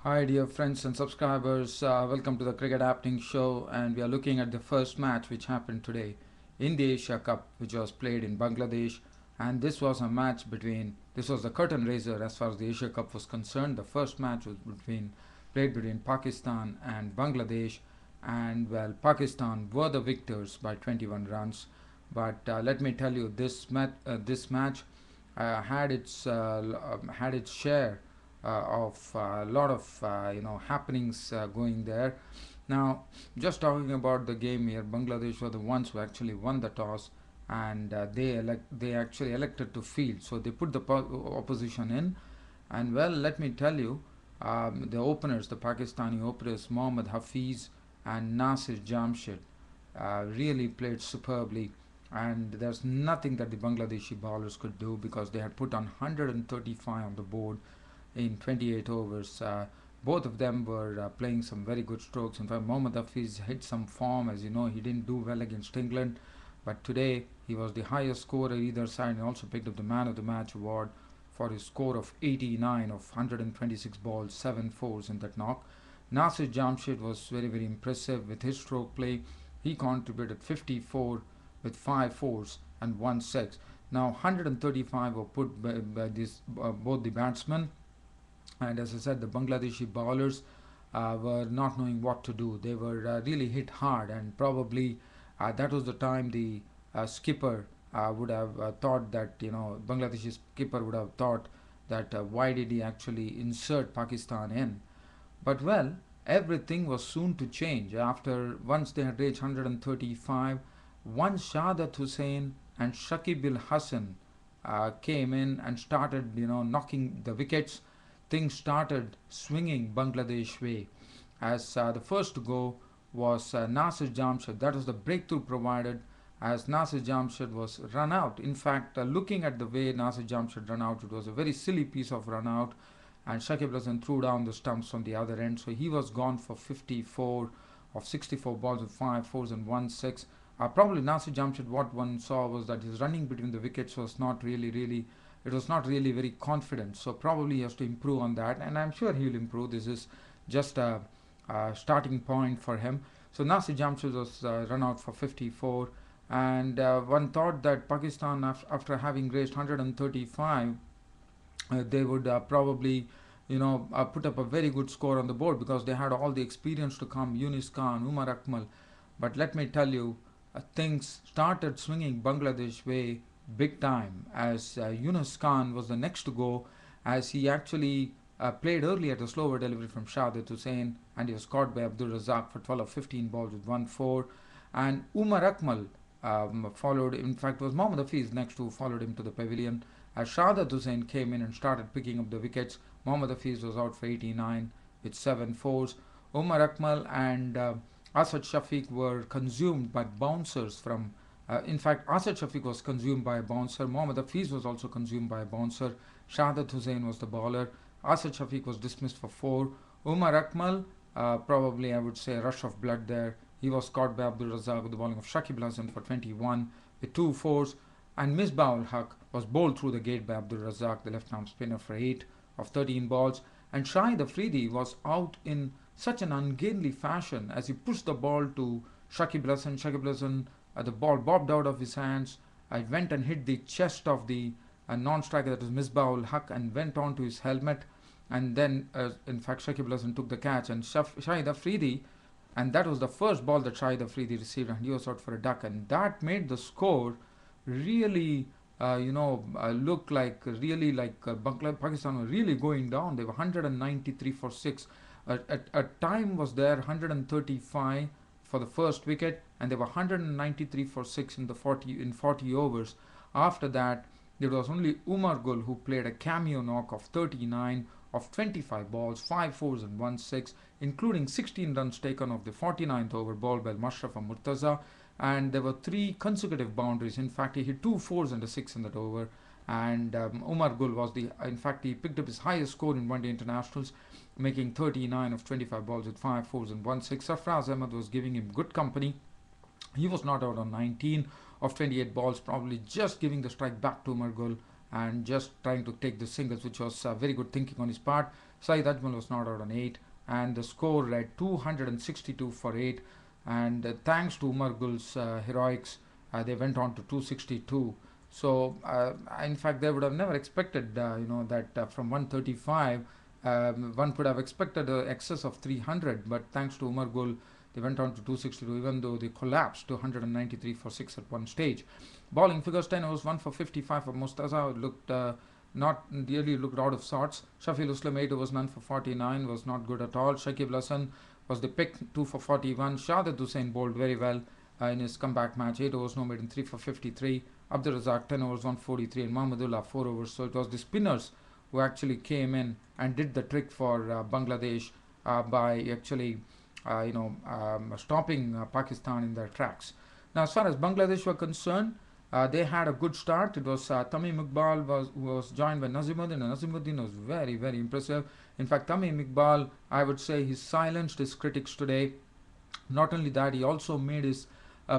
Hi, dear friends and subscribers. Welcome to the Cricket Happening Show, and we are looking at the first match which happened today in the Asia Cup, which was played in Bangladesh. And this was a match between this was the curtain raiser as far as the Asia Cup was concerned. The first match was played between Pakistan and Bangladesh, and well, Pakistan were the victors by 21 runs. But let me tell you, this match had its share of a lot of happenings going there. Now, just talking about the game here, Bangladesh were the ones who actually won the toss, and they actually elected to field. So they put the opposition in, and well, let me tell you, the openers, the Pakistani openers, Mohammad Hafiz and Nasir Jamshid, really played superbly. And there's nothing that the Bangladeshi bowlers could do because they had put on 135 on the board in 28 overs. Both of them were playing some very good strokes. In fact, Mohammad Hafiz hit some form. As you know, he didn't do well against England, but today he was the highest scorer either side and also picked up the Man of the Match award for his score of 89 of 126 balls, 7 fours in that knock. Nasir Jamshid was very, very impressive with his stroke play. He contributed 54 with 5 fours and 1 6. Now 135 were put by both the batsmen, and as I said, the Bangladeshi bowlers were not knowing what to do. They were really hit hard, and probably that was the time the skipper would have thought that Bangladeshi skipper would have thought that why did he actually insert Pakistan in? But well, everything was soon to change after once they had reached 135. Once Shahadat Hussain and Shakib Al Hasan came in and started, knocking the wickets, things started swinging Bangladesh way. As the first to go was Nasir Jamshid. That was the breakthrough provided as Nasir Jamshid was run out. In fact, looking at the way Nasir Jamshid run out, it was a very silly piece of run out, and Shakib Hasan threw down the stumps from the other end. So he was gone for 54 of 64 balls with 5 fours and 1 6. Probably Nasir Jamshid, what one saw was that his running between the wickets was not really, it was not really very confident. So probably he has to improve on that, and I'm sure he will improve. This is just a starting point for him. So Nasir Jamshid was run out for 54, and one thought that Pakistan, after having raised 135, they would probably put up a very good score on the board because they had all the experience to come, Yunus Khan, Umar Akmal. But let me tell you, things started swinging Bangladesh way big time as Yunus Khan was the next to go, as he actually played early at a slower delivery from Shahadat Hussain, and he was caught by Abdul Razak for 12 of 15 balls with 1 4. And Umar Akmal followed, in fact, was Mohammad Hafiz next who followed him to the pavilion. As Shahadat Hussain came in and started picking up the wickets, Mohammad Hafiz was out for 89 with 7 fours. Umar Akmal and Asad Shafiq were consumed by bouncers from. In fact, Asad Shafiq was consumed by a bouncer. Mohammad Hafiz was also consumed by a bouncer. Shahadat Hussain was the bowler. Asad Shafiq was dismissed for 4. Umar Akmal, probably I would say a rush of blood there. He was caught by Abdul Razak with the bowling of Shakib Al Hasan for 21 with 2 fours. And Misbah ul Haq was bowled through the gate by Abdul Razak, the left arm spinner, for 8 of 13 balls. And Shahid Afridi was out in such an ungainly fashion as he pushed the ball to Shakib Al Hasan. Shakib Al Hasan, the ball bobbed out of his hands. It went and hit the chest of the non-striker, that was Misbah ul Haq, and went on to his helmet. And then, in fact, Shakib Al Hasan took the catch, and Shahid Afridi, and that was the first ball that Shahid Afridi received, and he was out for a duck, and that made the score really look like really like Pakistan were really going down. They were 193 for 6. A time was there 135 for the first wicket, and they were 193 for 6 in the 40 overs. After that, it was only Umar Gul who played a cameo knock of 39 of 25 balls, 5 fours and 1 6, including 16 runs taken off the 49th over ball by Mashrafa Murtaza, and there were 3 consecutive boundaries. In fact, he hit 2 fours and a 6 in that over, and Umar Gul was in fact, he picked up his highest score in one-day internationals, making 39 of 25 balls with 5 fours and 1 6. Sarfraz Ahmed was giving him good company. He was not out on 19 of 28 balls, probably just giving the strike back to Umar Gul and just trying to take the singles, which was very good thinking on his part. Saeed Ajmal was not out on 8, and the score read 262 for 8. And thanks to Umar Gul's heroics, they went on to 262. So, in fact, they would have never expected, that from 135, one could have expected an excess of 300. But thanks to Umar Gul, they went on to 262, even though they collapsed to 193 for 6 at one stage. Bowling figures: 10 overs, 1 for 55 for Mustaza, looked not really looked out of sorts. Shafiul Islam 8 overs, none for 49, was not good at all. Shakib Hassan was the pick, 2 for 41. Shahid Hussain bowled very well in his comeback match, 8 overs, no maiden, 3 for 53. Abdul Razak 10 overs, 143, and Mahmudullah 4 overs. So it was the spinners who actually came in and did the trick for Bangladesh by actually stopping Pakistan in their tracks. Now, as far as Bangladesh were concerned, they had a good start. It was Tamim Iqbal was joined by Nazimuddin, and Nazimuddin was very, very impressive. In fact, Tamim Iqbal, I would say, he silenced his critics today. Not only that, he also made his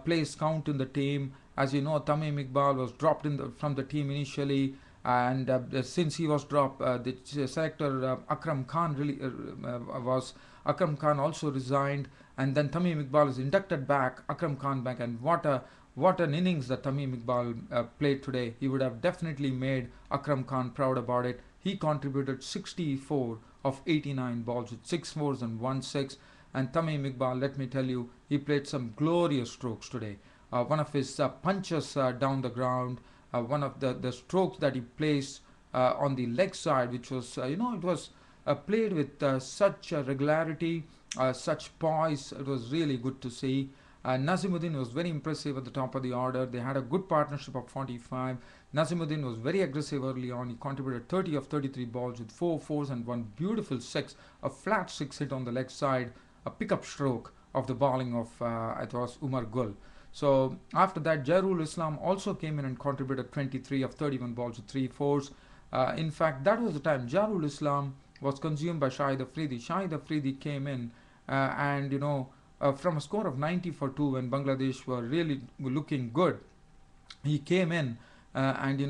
place count in the team. As you know, Tamim Iqbal was dropped from the team initially, and since he was dropped, the selector Akram Khan Akram Khan also resigned, and then Tamim Iqbal is inducted back, Akram Khan back, and what an innings that Tamim Iqbal played today. He would have definitely made Akram Khan proud about it. He contributed 64 of 89 balls with 6 fours and 1 6. And Tamim Iqbal, let me tell you, he played some glorious strokes today. One of his punches down the ground, one of the strokes that he placed on the leg side, which was, it was played with such regularity, such poise. It was really good to see. Nazimuddin was very impressive at the top of the order. They had a good partnership of 45. Nazimuddin was very aggressive early on. He contributed 30 of 33 balls with 4 fours and 1 beautiful 6, a flat 6 hit on the leg side, a pickup stroke of the bowling of it was Umar Gul. So after that, Jairul Islam also came in and contributed 23 of 31 balls with 3 fours. In fact, that was the time Jairul Islam was consumed by Shahid Afridi. Shahid Afridi came in and from a score of 90 for 2 when Bangladesh were really looking good, he came in and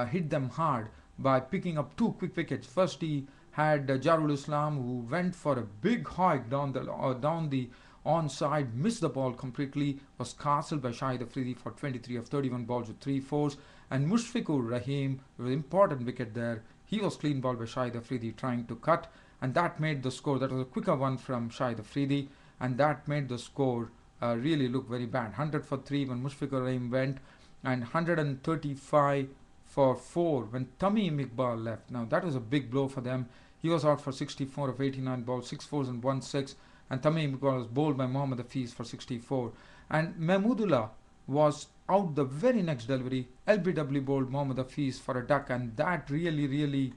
hit them hard by picking up 2 quick wickets. First he had Jairul Islam, who went for a big hike down the onside, missed the ball completely, was castled by Shahid Afridi for 23 of 31 balls with 3 fours, and Mushfiqur Rahim, with an important wicket there, he was clean bowled by Shahid Afridi trying to cut, and that made the score, that was a quicker one from Shahid Afridi, and that made the score really look very bad. 100 for 3 when Mushfiqur Rahim went, and 135 for 4 when Tamim Iqbal left. Now that was a big blow for them. He was out for 64 of 89 balls, 6 fours and 1 6, and Tamim Iqbal was bowled by Mohammad Hafiz for 64. And Mahmudullah was out the very next delivery. LBW bowled Mohammad Hafiz for a duck, and that really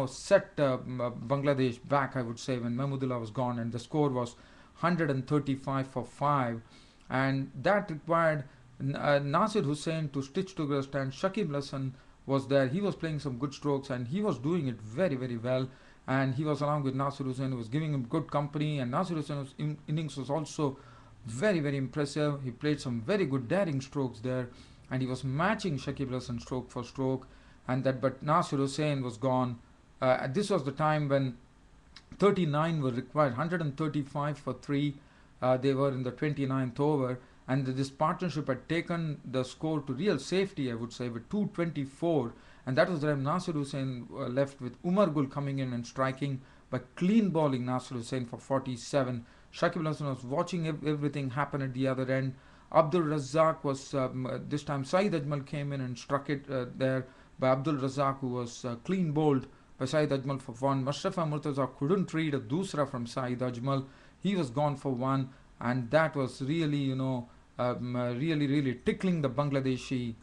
set Bangladesh back, I would say, when Mahmudullah was gone, and the score was 135 for 5, and that required Nasir Hussain to stitch together stand. Shakib Hassan was there. He was playing some good strokes, and he was doing it very, very well. And he was along with Nasir Hussain, who was giving him good company. And Nasir Hussain's innings was also very, very impressive. He played some very good daring strokes there, and he was matching Shakib Hassan stroke for stroke. But Nasir Hussain was gone. This was the time when 39 were required, 135 for 3. They were in the 29th over, and this partnership had taken the score to real safety, I would say, with 224. And that was the time Nasir Hussain left, with Umar Gul coming in and striking by clean bowling Nasir Hussain for 47. Shakib Hassan was watching everything happen at the other end. Abdul Razak was, this time Saeed Ajmal came in and struck it there by Abdul Razak, who was clean bowled by Saeed Ajmal for 1. Mustafa Murtaza couldn't read a dusra from Saeed Ajmal. He was gone for 1, and that was really, really tickling the Bangladeshi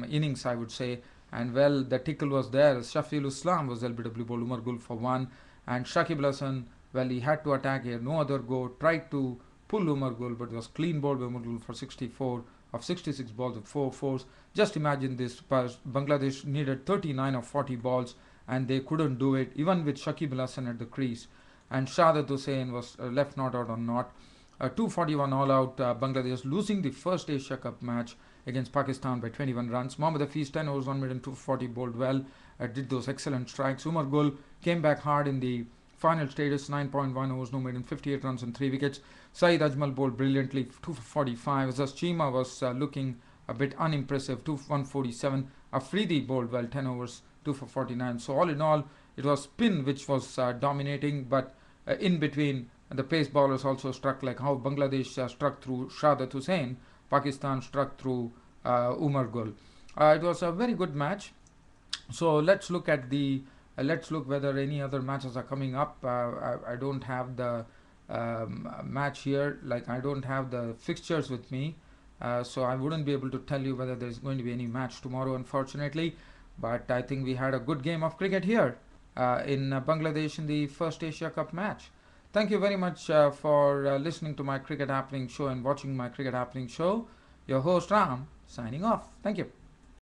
innings, I would say. And well, the tickle was there. Shafiul Islam was LBW bowled Umar Gul for 1, and Shakib Hassan, well, he had to attack here, no other go, tried to pull Umar Gul, but was clean bowled by Umar Gul for 64 of 66 balls with 4 fours. Just imagine this, Bangladesh needed 39 of 40 balls, and they couldn't do it, even with Shakib Hassan at the crease. And Shahid Hussain was left not out on not. 241 all out, Bangladesh losing the first Asia Cup match against Pakistan by 21 runs. Mohammad Hafiz 10 overs, 1 minute and 240 bowled well. did those excellent strikes. Umar Gul came back hard in the final stages, 9.1 overs, no maiden, 58 runs and 3 wickets. Saeed Ajmal bowled brilliantly, 2 for 45. Azaz Chima was looking a bit unimpressive, 2 for 147. Afridi bowled well, 10 overs, 2 for 49. So all in all, it was spin which was dominating, but in between, the pace bowlers also struck, like how Bangladesh struck through Shahadat Hussain, Pakistan struck through Umar Gul. It was a very good match. So let's look whether any other matches are coming up. I don't have the match here, like I don't have the fixtures with me, so I wouldn't be able to tell you whether there's going to be any match tomorrow, unfortunately. But I think we had a good game of cricket here in Bangladesh in the first Asia Cup match. Thank you very much for listening to my Cricket Happening show and watching my Cricket Happening show. Your host Ram signing off. Thank you.